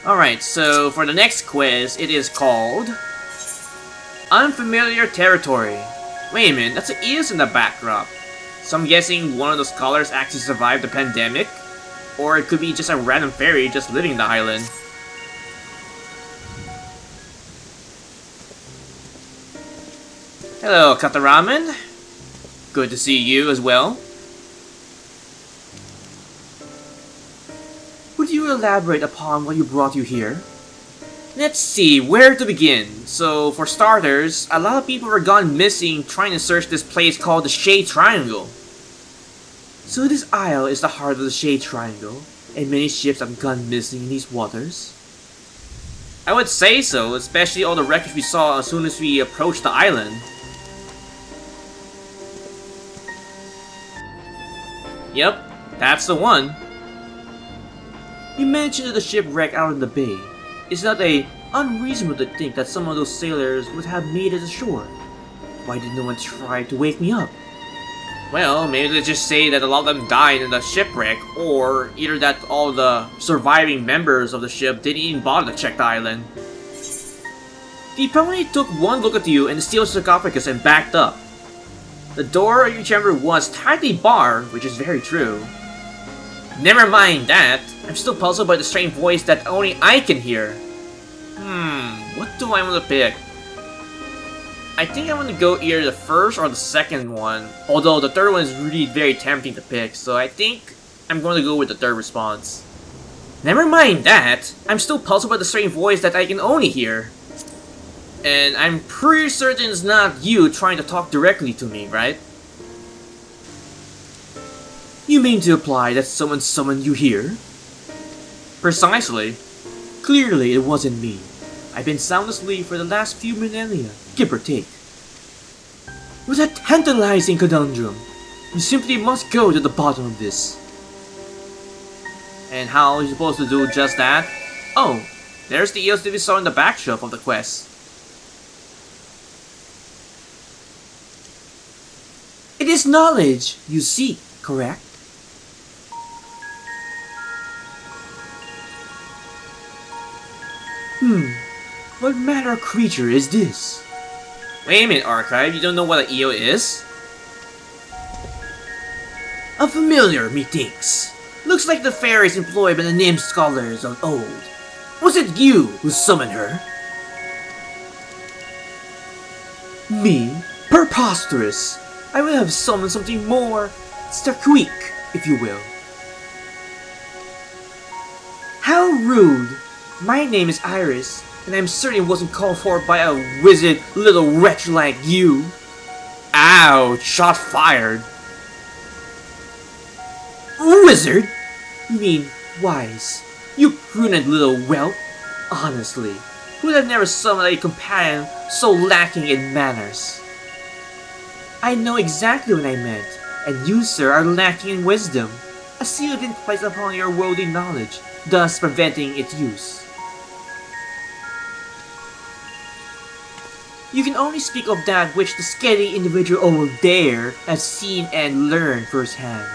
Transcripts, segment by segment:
Alright, so for the next quiz, it is called Unfamiliar Territory. Wait a minute, that's an eels in the backdrop. So I'm guessing one of the scholars actually survived the pandemic? Or it could be just a random fairy just living in the island. Hello, Kataramen. Good to see you as well. Would you elaborate upon what brought you here? Let's see, where to begin? So, for starters, a lot of people were gone missing trying to search this place called the Shade Triangle. So this isle is the heart of the Shade Triangle, and many ships have gone missing in these waters? I would say so, especially all the wreckage we saw as soon as we approached the island. Yep, that's the one. You mentioned the shipwreck out in the bay. Is that unreasonable to think that some of those sailors would have made it ashore? Why did no one try to wake me up? Well, maybe they just say that a lot of them died in the shipwreck, or either that all the surviving members of the ship didn't even bother to check the island. They probably took one look at you and the steel sarcophagus and backed up. The door of your chamber was tightly barred, which is very true. Never mind that. I'm still puzzled by the strange voice that only I can hear. What do I want to pick? I think I want to go either the first or the second one. Although the third one is really very tempting to pick, so I think I'm going to go with the third response. Never mind that. I'm still puzzled by the strange voice that I can only hear. And I'm pretty certain it's not you trying to talk directly to me, right? You mean to imply that someone summoned you here? Precisely. Clearly it wasn't me. I've been sound asleep for the last few millennia, give or take. What a tantalizing conundrum. You simply must go to the bottom of this. And how are you supposed to do just that? Oh, there's the eels that we saw in the back shelf of the quest. It is knowledge you seek, correct? What manner of creature is this? Wait a minute, Archive, you don't know what an eel is? A familiar, methinks. Looks like the fairies employed by the named scholars of old. Was it you who summoned her? Me? Preposterous! I would have summoned something more starquick, if you will. How rude! My name is Iris, and I'm certain it wasn't called for by a wizard little wretch like you. Ouch! Shot fired! Wizard? You mean wise? You prudent little whelp? Honestly, who would have never summoned a companion so lacking in manners? I know exactly what I meant, and you, sir, are lacking in wisdom. A seal didn't place upon your worldly knowledge, thus preventing its use. You can only speak of that which the steady individual over there has seen and learned firsthand.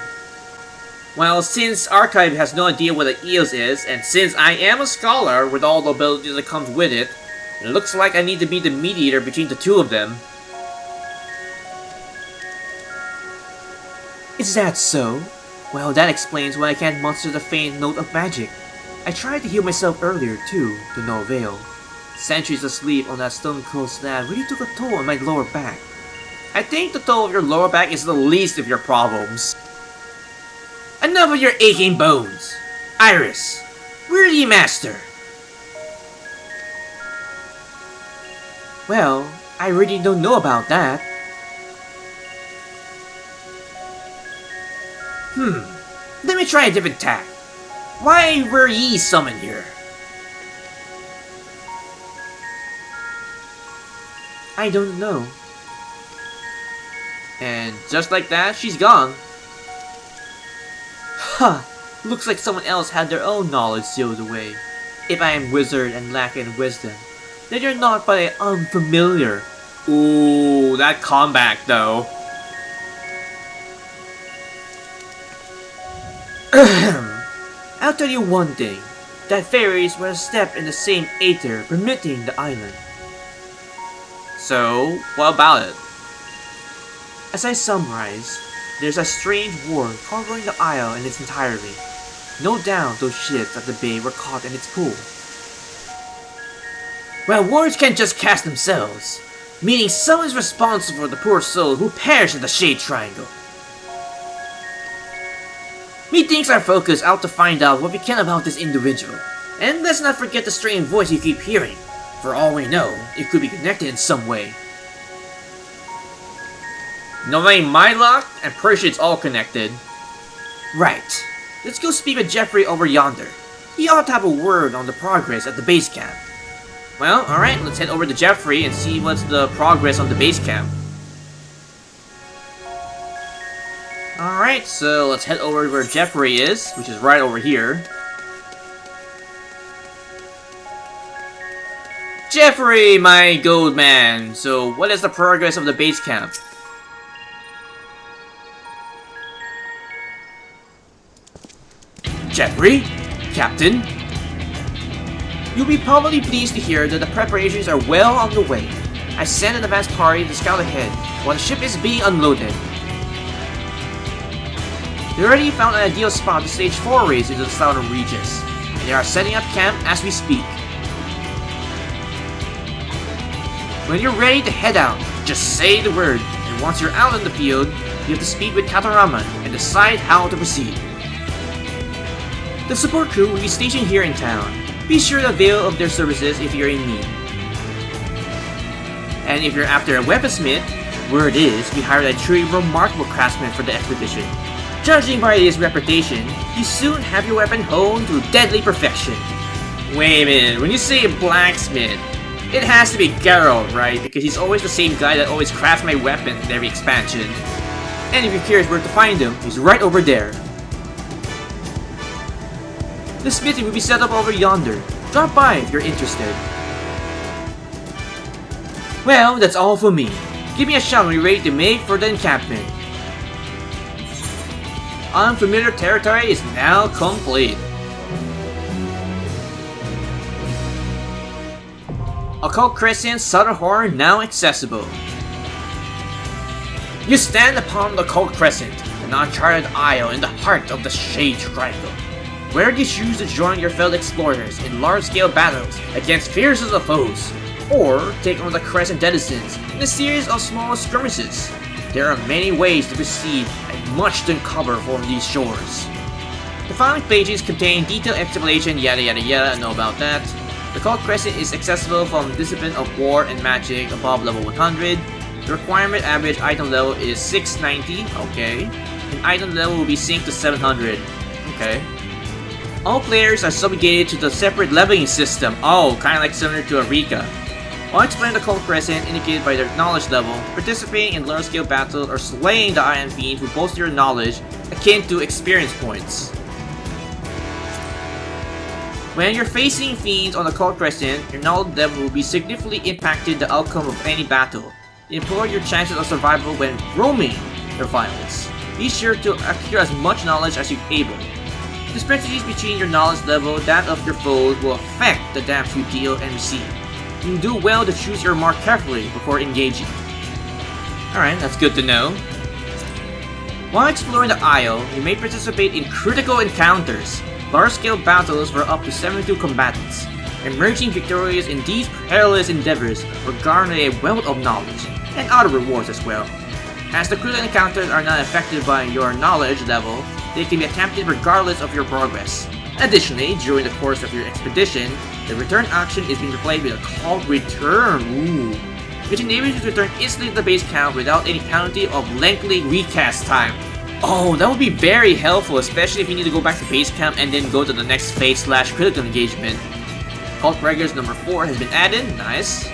Well, since Archive has no idea what an eels is, and since I am a scholar with all the abilities that comes with it, it looks like I need to be the mediator between the two of them. Is that so? Well, that explains why I can't muster the faint note of magic. I tried to heal myself earlier too, to no avail. Centuries of sleep on that stone-cold slab really took a toll on my lower back. I think the toll of your lower back is the least of your problems. Enough of your aching bones! Iris, where are ye, master? Well, I really don't know about that. Let me try a different tack. Why were ye summoned here? I don't know. And just like that, she's gone. Ha! Looks like someone else had their own knowledge sealed away. If I am wizard and lack in wisdom, then you're not but an unfamiliar. Ooh, that comeback though. I'll tell you one thing. that fairies were a step in the same aether permitting the island. So, what about it? As I summarize, there's a strange war covering the isle in its entirety. No doubt those ships at the bay were caught in its pool. Well, wards can't just cast themselves, meaning someone is responsible for the poor soul who perished in the Shade Triangle. Methinks our focus out to find out what we can about this individual, and let's not forget the strange voice you keep hearing. For all we know, it could be connected in some way. Knowing my luck, I'm pretty sure it's all connected. Right. Let's go speak with Jeffrey over yonder. He ought to have a word on the progress at the base camp. Well, alright, let's head over to Jeffrey and see what's the progress on the base camp. Alright, so let's head over where Jeffrey is, which is right over here. Jeffrey, my gold man! So, what is the progress of the base camp? Jeffrey? Captain? You'll be probably pleased to hear that the preparations are well on the way. I sent an advance party to scout ahead, while the ship is being unloaded. They already found an ideal spot to stage forays into the southern regions, and they are setting up camp as we speak. When you're ready to head out, just say the word, and once you're out in the field, you have to speak with Kataraman and decide how to proceed. The support crew will be stationed here in town. Be sure to avail of their services if you're in need. And if you're after a weaponsmith, word is we hired a truly remarkable craftsman for the expedition. Judging by his reputation, you soon have your weapon honed to deadly perfection. Wait a minute, when you say a blacksmith, it has to be Geralt, right? Because he's always the same guy that always crafts my weapon in every expansion. And if you're curious where to find him, he's right over there. The smithy will be set up over yonder. Drop by if you're interested. Well, that's all for me. Give me a shout when you're ready to make for the encampment. Unfamiliar territory is now complete. Occult Crescent Southern Horn now accessible. You stand upon the Occult Crescent, an uncharted isle in the heart of the Shade Triangle, where you choose to join your fellow explorers in large-scale battles against fiercest of foes, or take on the Crescent denizens in a series of small skirmishes. There are many ways to proceed and much to uncover from these shores. The following pages contain detailed explanation, yada yada yada, know about that. The Occult Crescent is accessible from Discipline of War and Magic above level 100. The requirement average item level is 690, okay. And item level will be synced to 700, okay. All players are subjugated to the separate leveling system, kinda like similar to Arika. I'll explain the Occult Crescent indicated by their knowledge level. Participating in large scale battles or slaying the Iron Fiends will bolster your knowledge, akin to experience points. When you're facing fiends on the Occult Crescent, your knowledge level will be significantly impacted the outcome of any battle. Improve your chances of survival when roaming your violence. Be sure to acquire as much knowledge as you're able. The discrepancies between your knowledge level and that of your foes will affect the damage you deal and receive. You do well to choose your mark carefully before engaging. Alright, that's good to know. While exploring the Isle, you may participate in critical encounters, large-scale battles for up to 72 combatants. Emerging victorious in these perilous endeavors will garner a wealth of knowledge, and other rewards as well. As the critical encounters are not affected by your knowledge level, they can be attempted regardless of your progress. Additionally, during the course of your expedition, the return action is being replaced with a called return, which enables you to return instantly to the base camp without any penalty of lengthy recast time. Oh, that would be very helpful, especially if you need to go back to base camp and then go to the next phase / critical engagement. Cult Breakers number 4 has been added, nice.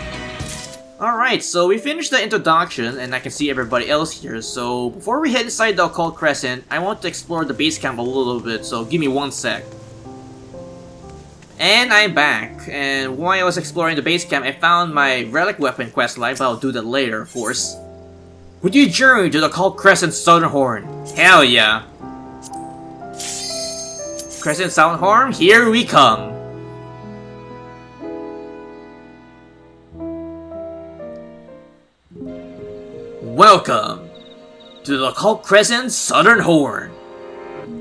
Alright, so we finished the introduction and I can see everybody else here, so before we head inside the Occult Crescent, I want to explore the base camp a little bit, so give me one sec. And I'm back, and while I was exploring the base camp, I found my relic weapon quest line, but I'll do that later, of course. Would you journey to the Occult Crescent Southern Horn? Hell yeah! Crescent Southern Horn, here we come! Welcome to the Occult Crescent Southern Horn.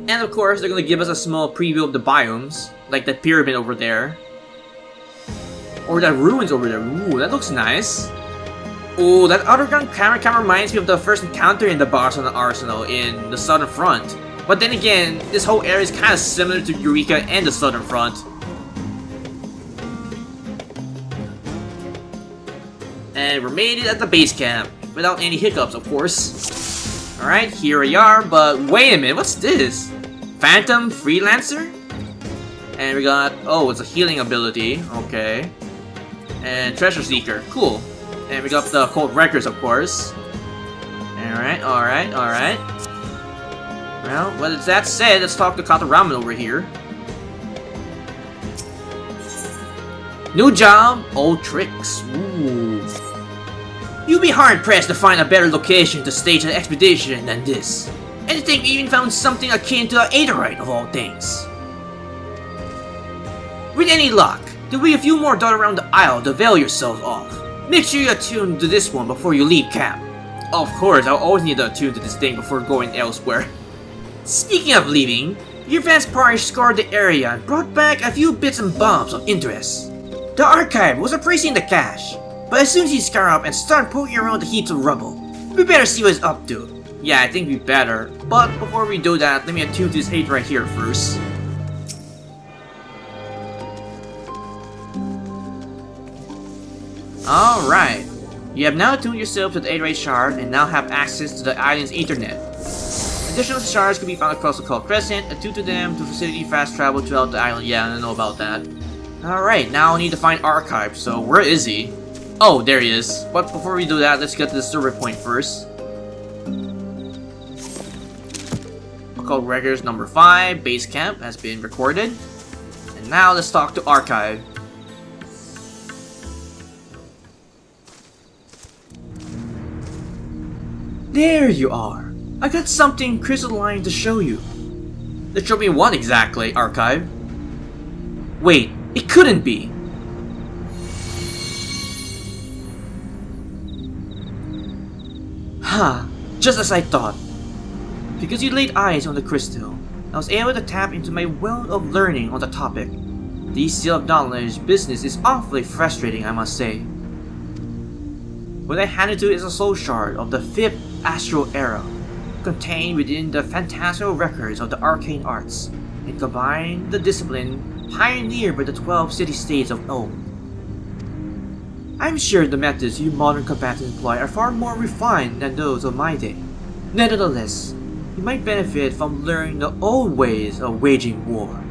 And of course, they're gonna give us a small preview of the biomes, like that pyramid over there. Or that ruins over there. Ooh, that looks nice. Ooh, that underground camera reminds me of the first encounter in the Barcelona Arsenal in the Southern Front. But then again, this whole area is kind of similar to Eureka and the Southern Front. And we made it at the base camp, without any hiccups, of course. Alright, here we are, but wait a minute, what's this? Phantom Freelancer? And we got, oh, it's a healing ability, okay. And Treasure Seeker, cool. And we got the Occult Records, of course. Alright. Well, with that said, let's talk to Kataraman over here. New job, old tricks. Ooh. You'd be hard-pressed to find a better location to stage an expedition than this. And I think we even found something akin to an Aetheryte of all things. With any luck, there'll be a few more dot around the isle to avail yourselves of. Make sure you attune to this one before you leave camp. Of course, I'll always need to attune to this thing before going elsewhere. Speaking of leaving, your advanced party scoured the area and brought back a few bits and bobs of interest. The archive was appraising the cache, but as soon as you scour up and start poking around the heaps of rubble, we better see what it's up to. Yeah, I think we better, but before we do that, let me attune to this 8 right here first. Alright, you have now attuned yourself to the Aetheryte shard and now have access to the island's internet. Additional shards can be found across the Occult Crescent. Attune to them to facilitate fast travel throughout the island. Yeah, I don't know about that. Alright, now I need to find Archive, so where is he? Oh, there he is. But before we do that, let's get to the survey point first. Occult Records number 5, base camp, has been recorded. And now let's talk to Archive. There you are. I got something crystalline to show you. Let's show me what exactly, Archive? Wait, it couldn't be. Just as I thought. Because you laid eyes on the crystal, I was able to tap into my wealth of learning on the topic. The Seal of Knowledge business is awfully frustrating, I must say. What I handed to is a soul shard of the 5th Astral Era, contained within the fantastical records of the arcane arts, and combined the discipline pioneered by the 12 city-states of Ulm. I'm sure the methods you modern combatants employ are far more refined than those of my day. Nevertheless, you might benefit from learning the old ways of waging war.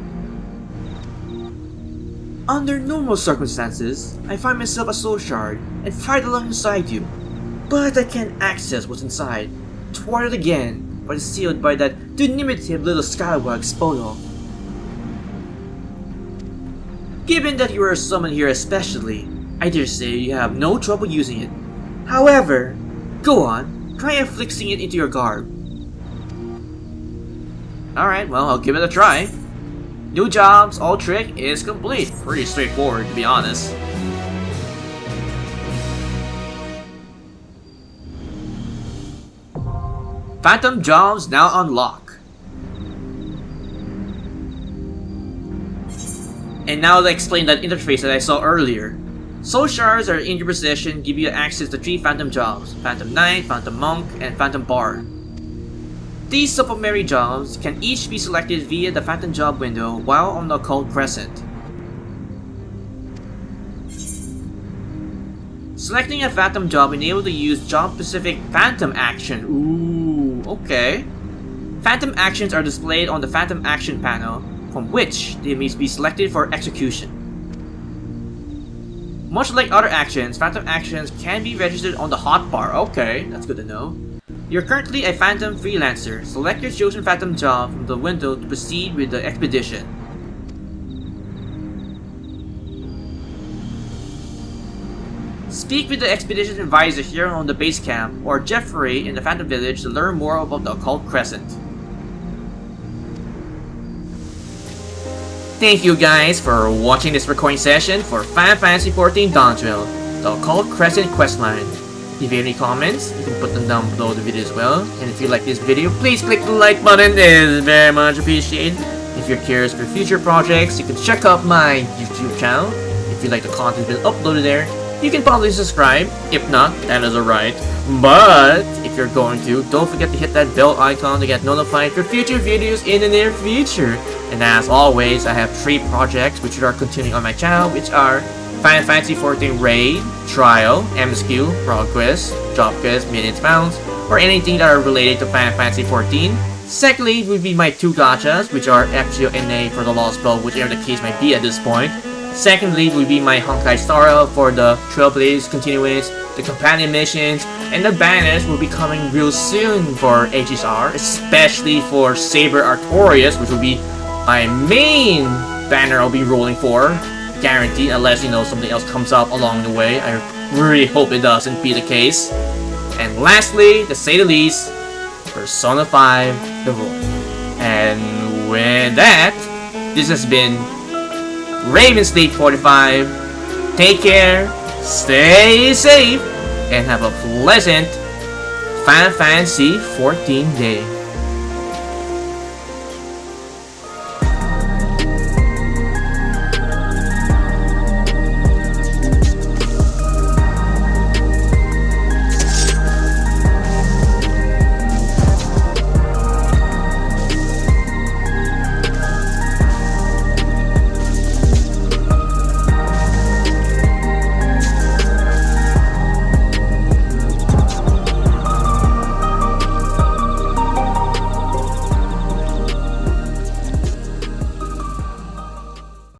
Under normal circumstances, I find myself a soul shard and fight alongside you, but I can't access what's inside, thwarted again by the sealed by that diminutive little skywag Spodol. Given that you are summoned here especially, I dare say you have no trouble using it. However, go on, try affixing it into your garb. Alright, well, I'll give it a try. New jobs, all trick is complete. Pretty straightforward, to be honest. Phantom jobs now unlock. And now to explain that interface that I saw earlier. Soul shards are in your possession, give you access to 3 Phantom jobs: Phantom Knight, Phantom Monk, and Phantom Bard. These supplementary jobs can each be selected via the Phantom job window while on the Occult Crescent. Selecting a Phantom job enables you to use job-specific Phantom action. Ooh, okay. Phantom actions are displayed on the Phantom action panel, from which they may be selected for execution. Much like other actions, Phantom actions can be registered on the hotbar. Okay, that's good to know. You're currently a Phantom Freelancer. Select your chosen Phantom job from the window to proceed with the expedition. Speak with the expedition advisor here on the base camp, or Jeffrey in the Phantom Village to learn more about the Occult Crescent. Thank you guys for watching this recording session for Fantasy XIV Dawntrail, the Occult Crescent questline. If you have any comments, you can put them down below the video as well. And if you like this video, please click the like button. It is very much appreciated. If you're curious for future projects, you can check out my YouTube channel. If you like the content being uploaded there, you can probably subscribe. If not, that is alright. But if you're going to, don't forget to hit that bell icon to get notified for future videos in the near future. And as always, I have 3 projects which are continuing on my channel, which are Final Fantasy XIV Raid, Trial, MSQ, Progress, Job Quest, Millions Pounds, or anything that are related to Final Fantasy XIV. Secondly would be my 2 gachas, which are Exio and A for the Lost Spell, whichever the case might be at this point. Secondly would be my Honkai Star Rail for the Trailblaze Continuance, the companion missions, and the banners will be coming real soon for HSR, especially for Saber Artorias, which will be my main banner I'll be rolling for, guaranteed, unless something else comes up along the way. I really hope it doesn't be the case. And lastly, to say the least, Persona 5 The Roar. And with that, this has been Raven Sleep 45. Take care, stay safe, and have a pleasant Final Fantasy XIV day.